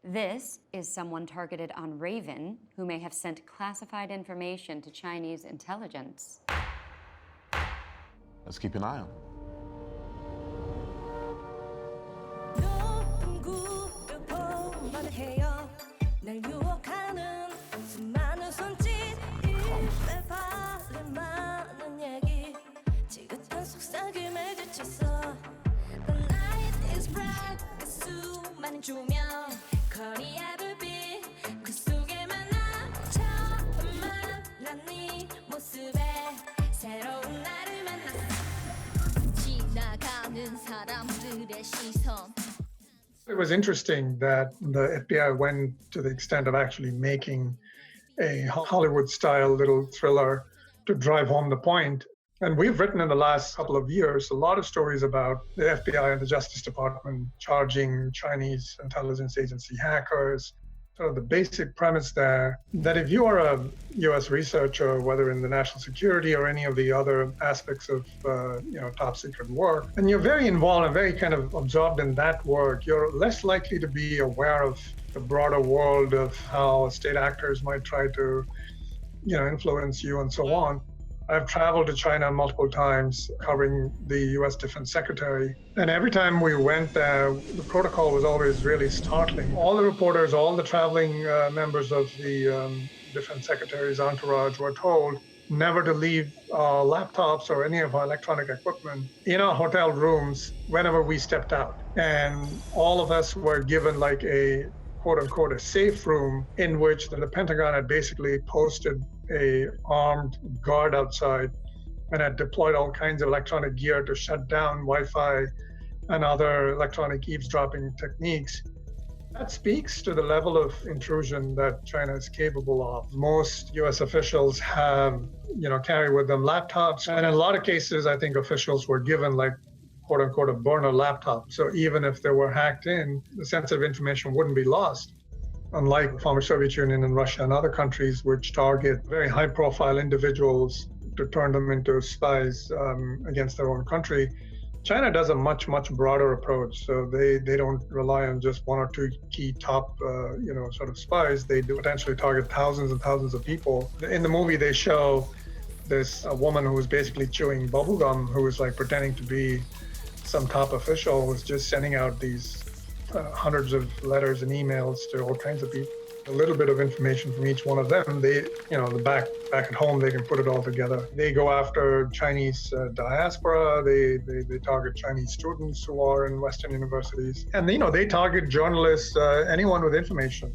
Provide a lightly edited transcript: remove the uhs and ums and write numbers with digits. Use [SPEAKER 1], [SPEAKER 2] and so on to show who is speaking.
[SPEAKER 1] This is someone targeted on Raven who may have sent classified information to Chinese intelligence.
[SPEAKER 2] Let's keep an eye on
[SPEAKER 3] It was interesting that the FBI went to the extent of actually making a Hollywood-style little thriller to drive home the point. And we've written in the last couple of years a lot of stories about the FBI and the Justice Department charging Chinese intelligence agency hackers. Sort of the basic premise there, that if you are a U.S. researcher, whether in the national security or any of the other aspects of top secret work, and you're very involved and very kind of absorbed in that work, you're less likely to be aware of the broader world of how state actors might try to influence you and so on. I've traveled to China multiple times covering the U.S. Defense Secretary. And every time we went there, the protocol was always really startling. All the reporters, all the traveling members of the Defense Secretary's entourage were told never to leave laptops or any of our electronic equipment in our hotel rooms whenever we stepped out. And all of us were given like a quote-unquote a safe room in which the Pentagon had basically posted a armed guard outside and had deployed all kinds of electronic gear to shut down Wi-Fi and other electronic eavesdropping techniques. That speaks to the level of intrusion that China is capable of. Most US officials have, carry with them laptops. And in a lot of cases, I think officials were given like quote unquote a burner laptop. So even if they were hacked in, the sensitive information wouldn't be lost. Unlike the former Soviet Union and Russia and other countries which target very high-profile individuals to turn them into spies against their own country, China does a much, much broader approach. So they don't rely on just one or two key top, sort of spies. They do potentially target thousands and thousands of people. In the movie, they show this woman who was basically chewing bubblegum, who was like pretending to be some top official, was just sending out these hundreds of letters and emails to all kinds of people. A little bit of information from each one of them, they, back at home, they can put it all together. They go after Chinese diaspora, they target Chinese students who are in Western universities. And, they target journalists, anyone with information.